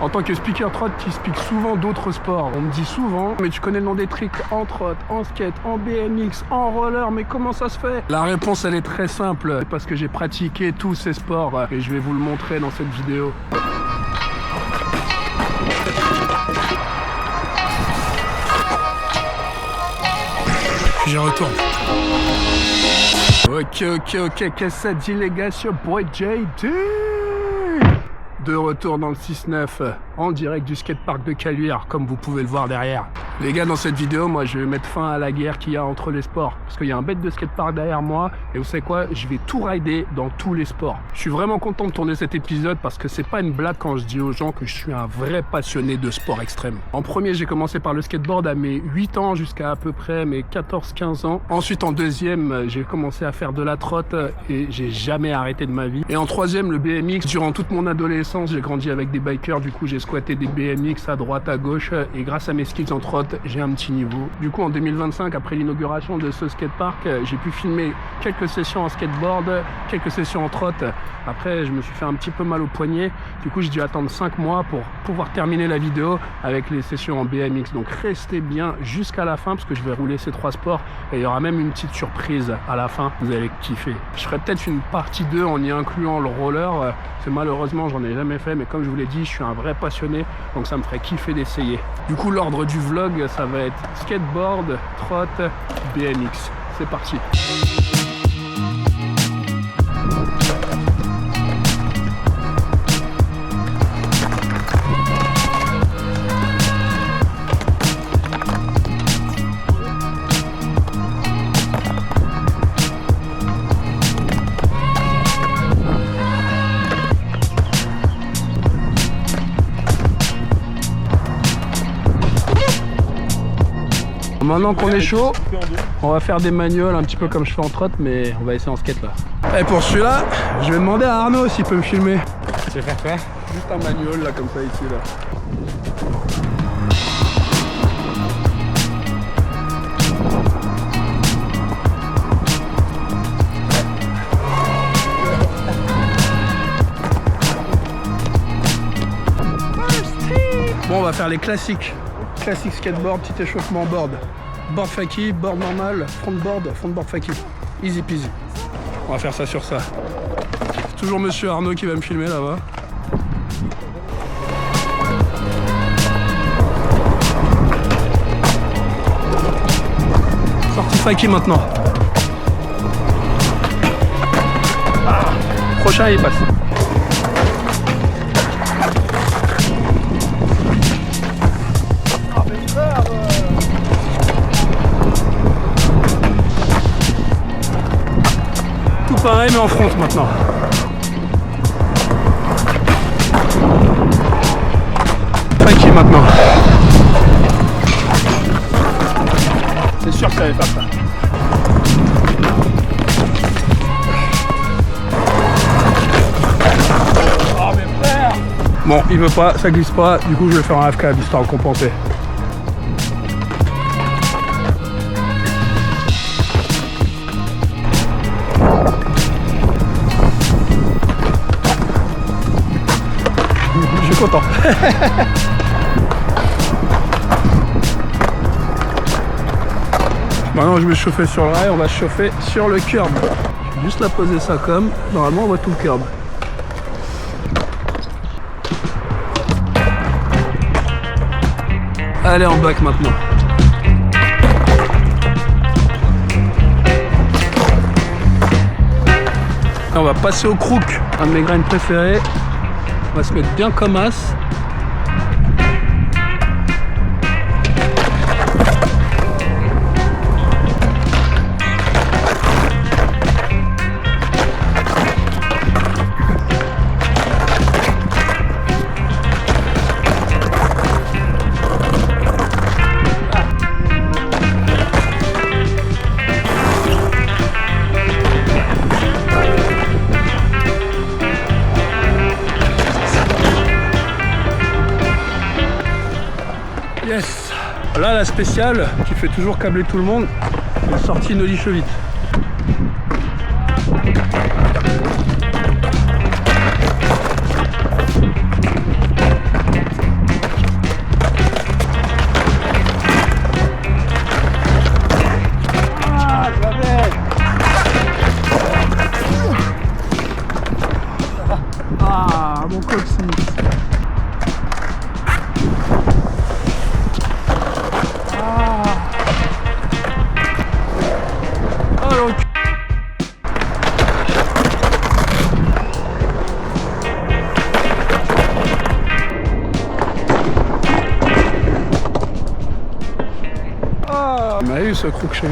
En tant que speaker trot qui speak souvent d'autres sports, on me dit souvent mais tu connais le nom des tricks en trot, en skate, en BMX, en roller, mais comment ça se fait? La réponse elle est très simple, parce que j'ai pratiqué tous ces sports et je vais vous le montrer dans cette vidéo. J'y retourne. Ok, qu'est-ce que ça dit les gars, sur boy JD? De retour dans le 6-9, en direct du skatepark de Caluire, comme vous pouvez le voir derrière. Les gars, dans cette vidéo, moi, je vais mettre fin à la guerre qu'il y a entre les sports. Parce qu'il y a un bête de skatepark derrière moi, et vous savez quoi? Je vais tout rider dans tous les sports. Je suis vraiment content de tourner cet épisode parce que c'est pas une blague quand je dis aux gens que je suis un vrai passionné de sport extrême. En premier, j'ai commencé par le skateboard à mes 8 ans jusqu'à à peu près mes 14-15 ans. Ensuite, en deuxième, j'ai commencé à faire de la trotte et j'ai jamais arrêté de ma vie. Et en troisième, le BMX. Durant toute mon adolescence, j'ai grandi avec des bikers, du coup j'ai squatté des BMX à droite, à gauche, et grâce à mes skills en trotte, j'ai un petit niveau. Du coup en 2025, après l'inauguration de ce skatepark, j'ai pu filmer quelques sessions en skateboard, quelques sessions en trotte. Après je me suis fait un petit peu mal au poignet, du coup j'ai dû attendre 5 mois pour pouvoir terminer la vidéo avec les sessions en BMX. Donc restez bien jusqu'à la fin parce que je vais rouler ces 3 sports et il y aura même une petite surprise à la fin, vous allez kiffer. Je ferai peut-être une partie 2 en y incluant le roller, c'est malheureusement j'en ai jamais fait, mais comme je vous l'ai dit, je suis un vrai passionné, donc ça me ferait kiffer d'essayer. Du coup l'ordre du vlog, ça va être skateboard, trot, BMX. C'est parti. Maintenant qu'on est chaud, on va faire des manuals un petit peu comme je fais en trotte, mais on va essayer en skate là. Et pour celui-là, je vais demander à Arnaud s'il peut me filmer. Tu veux faire quoi? Juste un manual là comme ça ici là. Bon, on va faire les classiques. Classique skateboard, petit échauffement board. Board fakie, board normal, front board fakie. Easy peasy. On va faire ça sur ça. C'est toujours monsieur Arnaud qui va me filmer là-bas. Sortie fakie maintenant. Ah, prochain il passe. Pareil mais en front maintenant. Fakie maintenant. C'est sûr que ça allait faire ça. Oh mais frère! Bon, il veut pas, ça glisse pas, du coup je vais faire un AFK histoire de compenser. Je suis content. Maintenant je vais chauffer sur le rail, on va chauffer sur le curb. Je vais juste la poser ça comme, normalement on voit tout le curb. Allez en back maintenant. On va passer au crook, un de mes graines préférés. On va se mettre bien comme as. Yes. Là la spéciale qui fait toujours câbler tout le monde, une sortie nollie chevite. eu ce crook cheville.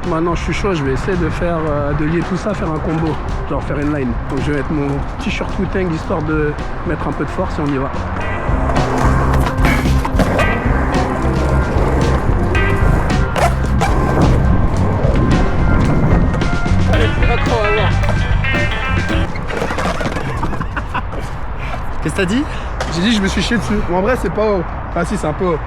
Maintenant je suis chaud, je vais essayer de faire de lier tout ça, faire un combo, genre faire une line. Donc je vais mettre mon t-shirt Wu-Tang histoire de mettre un peu de force et on y va. Allez, accro, on va voir. Qu'est-ce que t'as dit? J'ai dit je me suis chié dessus. En vrai c'est pas haut. Ah si, c'est un peu haut.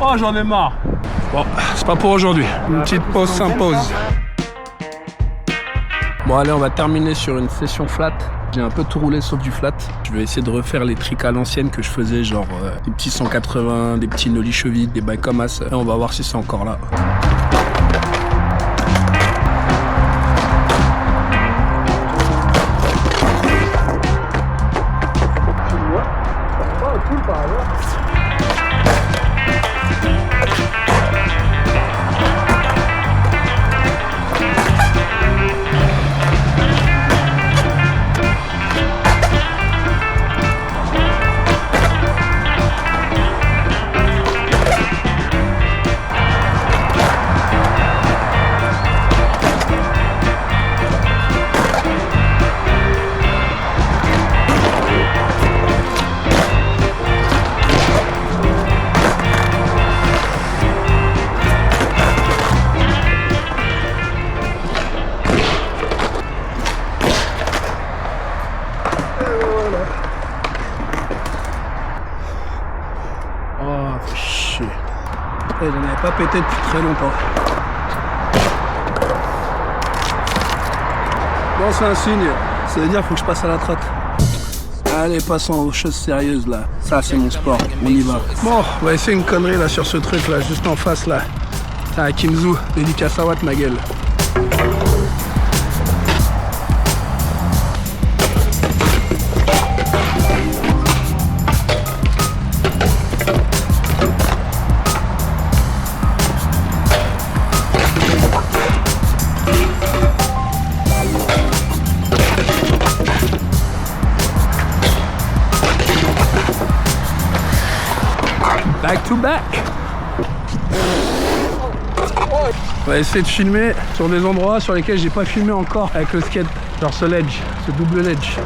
Oh, j'en ai marre. Bon, c'est pas pour aujourd'hui. Une petite pause s'impose. Bon allez, on va terminer sur une session flat. J'ai un peu tout roulé sauf du flat. Je vais essayer de refaire les tricks à l'ancienne que je faisais, genre des petits 180, des petits nollie cheville, des bails comme as. Et on va voir si c'est encore là. Je n'en avais pas pété depuis très longtemps. Bon, c'est un signe. Ça veut dire qu'il faut que je passe à la traite. Allez, passons aux choses sérieuses là. Ça, c'est mon sport. On y va. Bon, on va essayer une connerie là sur ce truc là, juste en face là. Ah, Kimzoo, dédicace à Watt, ma gueule. Back to back. On va essayer de filmer sur des endroits sur lesquels j'ai pas filmé encore avec le skate, genre ce ledge, ce double ledge.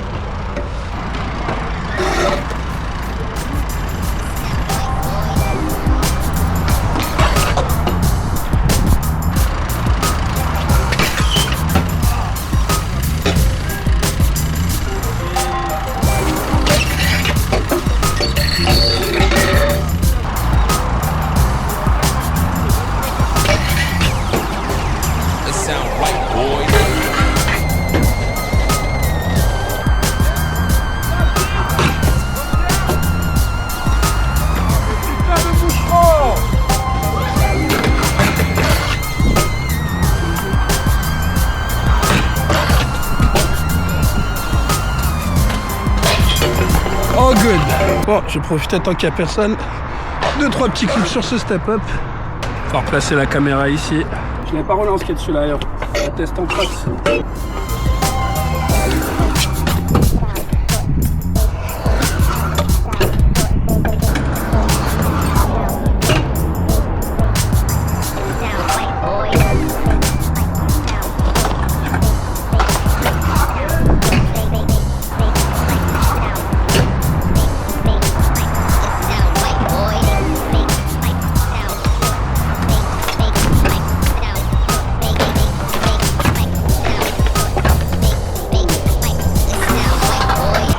Oh good. Bon, je vais profiter tant qu'il n'y a personne. 2-3 petits clips sur ce step-up. On va replacer la caméra ici. Je n'avais pas roulé en skate celui-là d'ailleurs. On teste en face.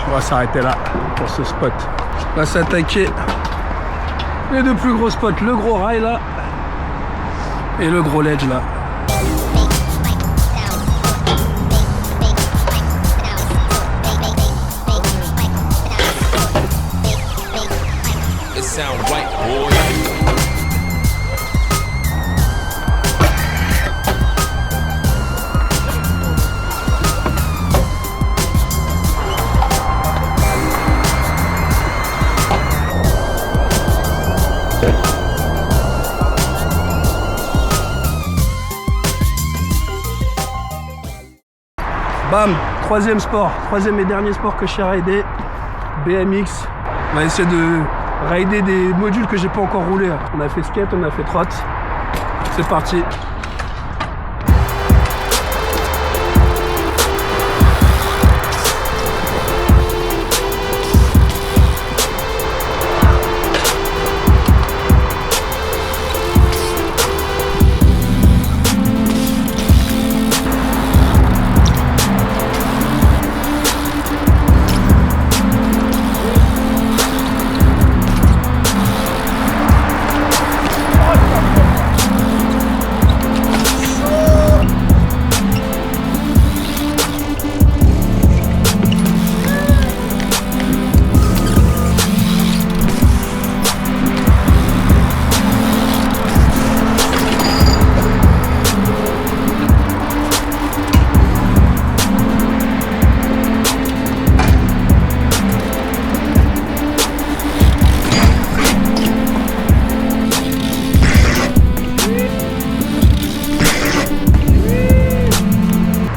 On va s'arrêter là pour ce spot. On va s'attaquer les deux plus gros spots, le gros rail là et le gros ledge là. Bam, troisième sport, troisième et dernier sport que je sais rider, BMX. On va essayer de rider des modules que j'ai pas encore roulé. On a fait skate, on a fait trotte. C'est parti.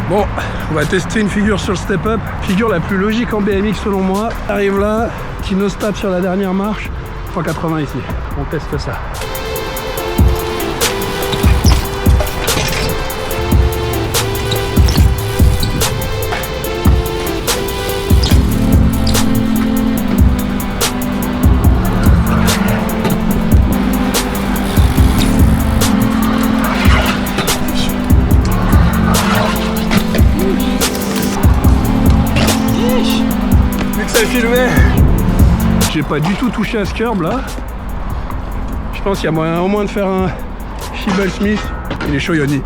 Bon, on va tester une figure sur le step-up. Figure la plus logique en BMX selon moi. Arrive là, petit no-stop sur la dernière marche. 180 ici. On teste ça. Filmé. J'ai pas du tout touché à ce curb là. Je pense qu'il y a moyen au moins de faire un Shibble Smith. Il est chaud Yoni.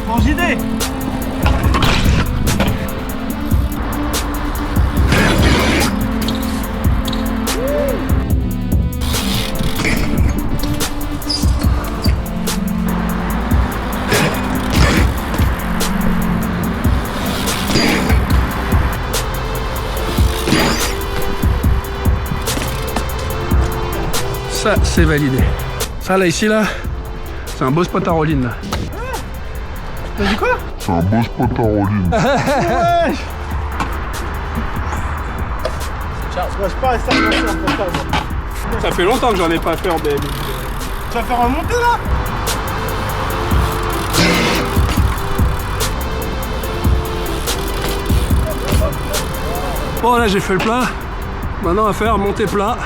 Bon JD. Ça c'est validé. Ça là ici là, c'est un beau spot à rolling là. T'as dit quoi? C'est un beau spot à rolling. Ouais. Je suis pas resté à lancer un peu ça. Ça fait longtemps que j'en ai pas fait en BMX. Tu vas faire remonter là? Bon là j'ai fait le plat. Maintenant on va faire monter plat.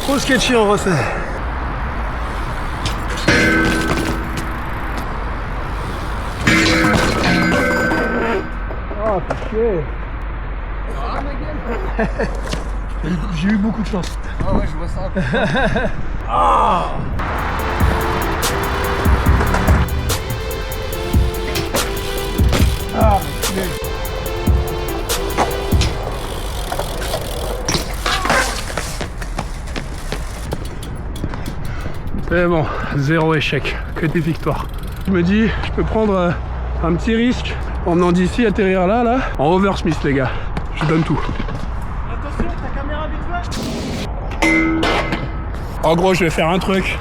Trop sketchy on refait. Ah putain. J'ai eu beaucoup de chance. Ah ouais, je vois ça. Ah. Ah, mais C'est bon, zéro échec, que des victoires. Je me dis, je peux prendre un petit risque en venant d'ici, atterrir là, en oversmith les gars. Je donne tout. attention, ta caméra vite fait. En gros, je vais faire un truc.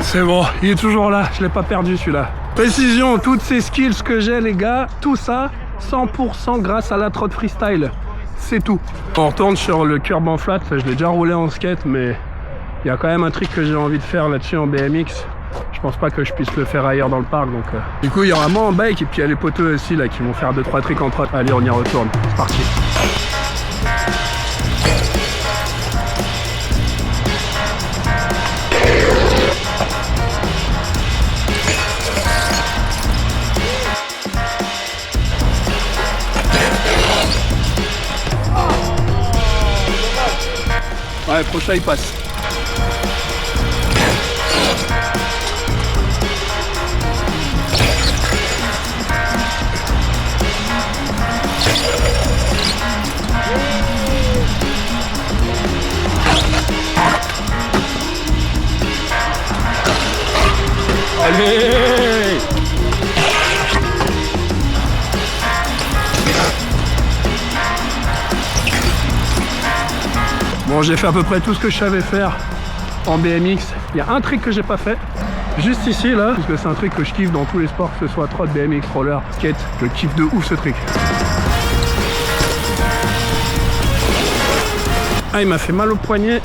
C'est bon, il est toujours là, je l'ai pas perdu celui-là. Précision, toutes ces skills que j'ai les gars, tout ça, 100% grâce à la trotte freestyle. C'est tout. On retourne sur le curb en flat, je l'ai déjà roulé en skate, mais il y a quand même un truc que j'ai envie de faire là-dessus en BMX. Je pense pas que je puisse le faire ailleurs dans le parc, donc... Du coup, il y aura moi en bike et puis il y a les poteaux aussi là qui vont faire 2-3 trucs en trotte. Allez, on y retourne, c'est parti. Ouais, prochain il passe. Allez! Bon, j'ai fait à peu près tout ce que je savais faire en BMX. Il y a un trick que j'ai pas fait, juste ici là, parce que c'est un trick que je kiffe dans tous les sports, que ce soit trot, BMX, roller, skate, je kiffe de ouf ce trick. Ah, il m'a fait mal au poignet,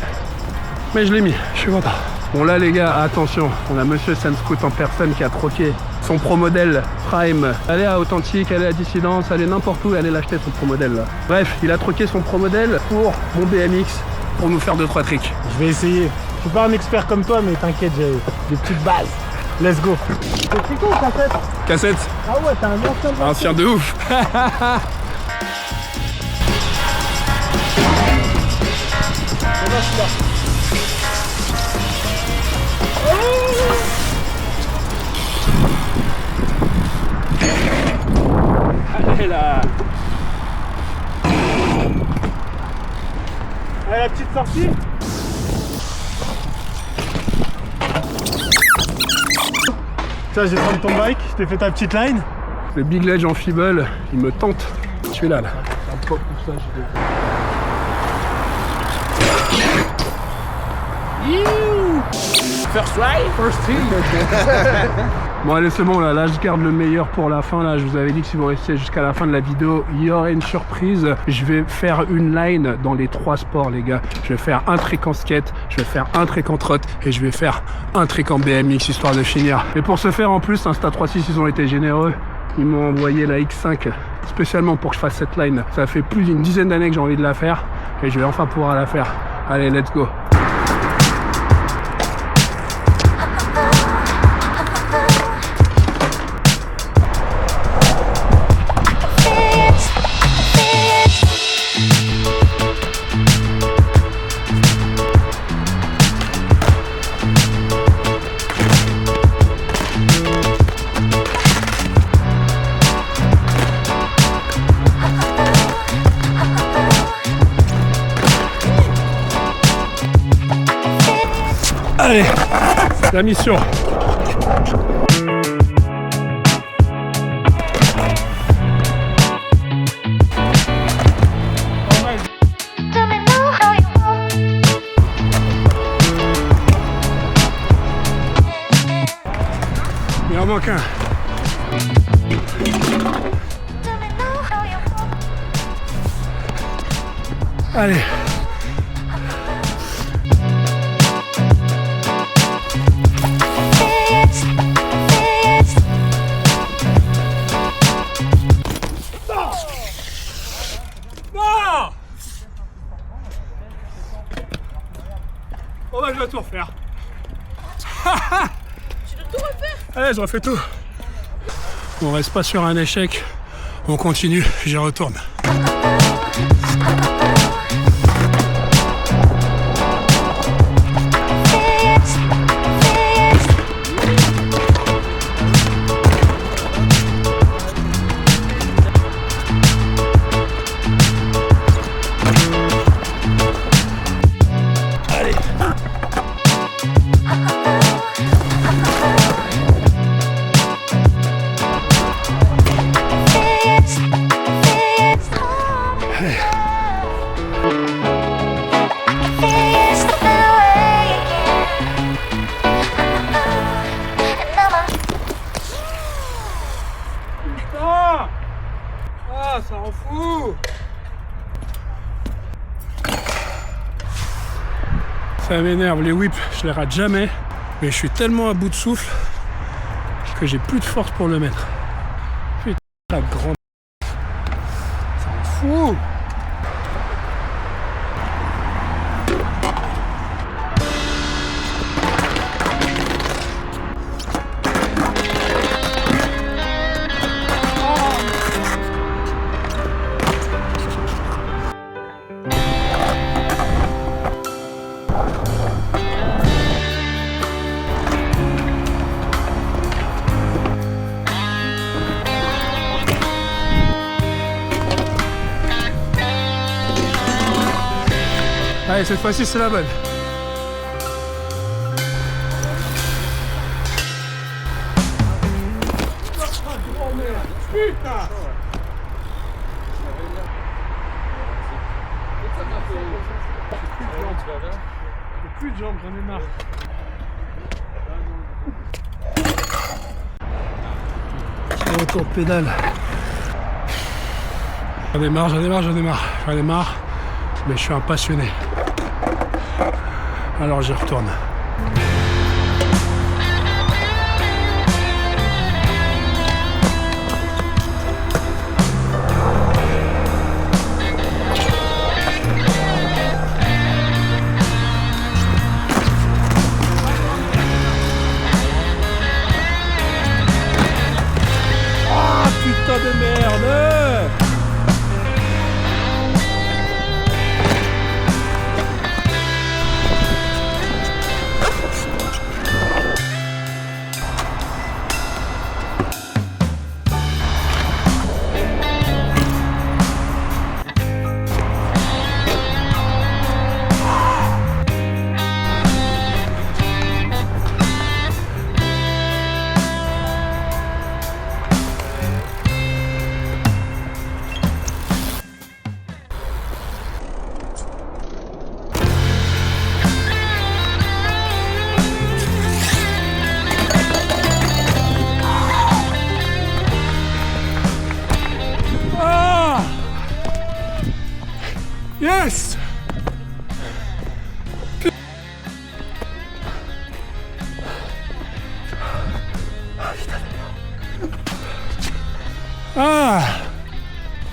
mais je l'ai mis, je suis content. Bon là les gars, attention, on a monsieur Senscoot en personne qui a troqué son pro modèle Prime. Allez à Authentique, allez à Dissidence, allez n'importe où, allez l'acheter son pro modèle là. Bref, il a troqué son pro modèle pour mon BMX pour nous faire 2-3 tricks. Je vais essayer. Je suis pas un expert comme toi, mais t'inquiète, j'ai des petites bases. Let's go. C'est tricot ou cassette? Cassette. Ah ouais, t'as un ancien de ouf. Allez là. Allez, la petite sortie. Tiens, j'ai prendre ton bike, je t'ai fait ta petite line. Le Big Ledge en Feeble, il me tente. Celui-là là. First try, first team. Bon allez c'est bon là je garde le meilleur pour la fin là. Je vous avais dit que si vous restez jusqu'à la fin de la vidéo, il y aurait une surprise. Je vais faire une line dans les 3 sports les gars. Je vais faire un trick en skate, je vais faire un trick en trot et je vais faire un trick en BMX histoire de finir. Et pour ce faire en plus, Insta36 ils ont été généreux. Ils m'ont envoyé la X5 spécialement pour que je fasse cette line. Ça fait plus d'une dizaine d'années que j'ai envie de la faire et je vais enfin pouvoir la faire. Allez let's go. Allez, la mission. Il en manque un. Allez. Bon bah je vais tout refaire. Tu veux tout refaire? Allez, je refais tout. On reste pas sur un échec. On continue, j'y retourne. Ah, ça rend fou. Ça m'énerve, les whips, je les rate jamais. Mais je suis tellement à bout de souffle que j'ai plus de force pour le mettre. Putain, la grande... Ça rend fou. Allez, cette fois-ci, c'est la bonne. Putain! Plus de jambes, j'en ai marre. Retour de pédale. J'en ai marre, mais je suis un passionné. Alors j'y retourne. Putain de merde! Yes!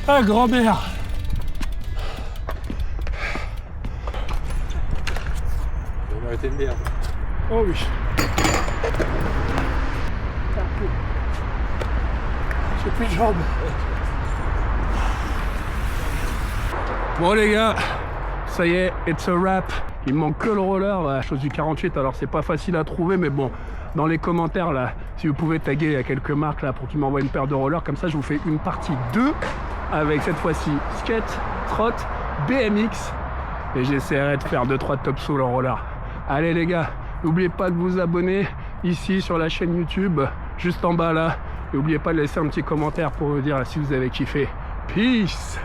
Ah, grand-mère! On va arrêter de merde. Oh oui. J'ai plus de jambes. Bon les gars, ça y est, it's a wrap. Il me manque que le roller, la chose du 48, alors c'est pas facile à trouver, mais bon, dans les commentaires là, si vous pouvez taguer à quelques marques là pour qu'ils m'envoient une paire de rollers, comme ça je vous fais une partie 2 avec cette fois-ci skate, trot, BMX, et j'essaierai de faire 2-3 top soul en roller. Allez les gars, n'oubliez pas de vous abonner ici sur la chaîne YouTube, juste en bas là, et n'oubliez pas de laisser un petit commentaire pour me dire si vous avez kiffé. Peace!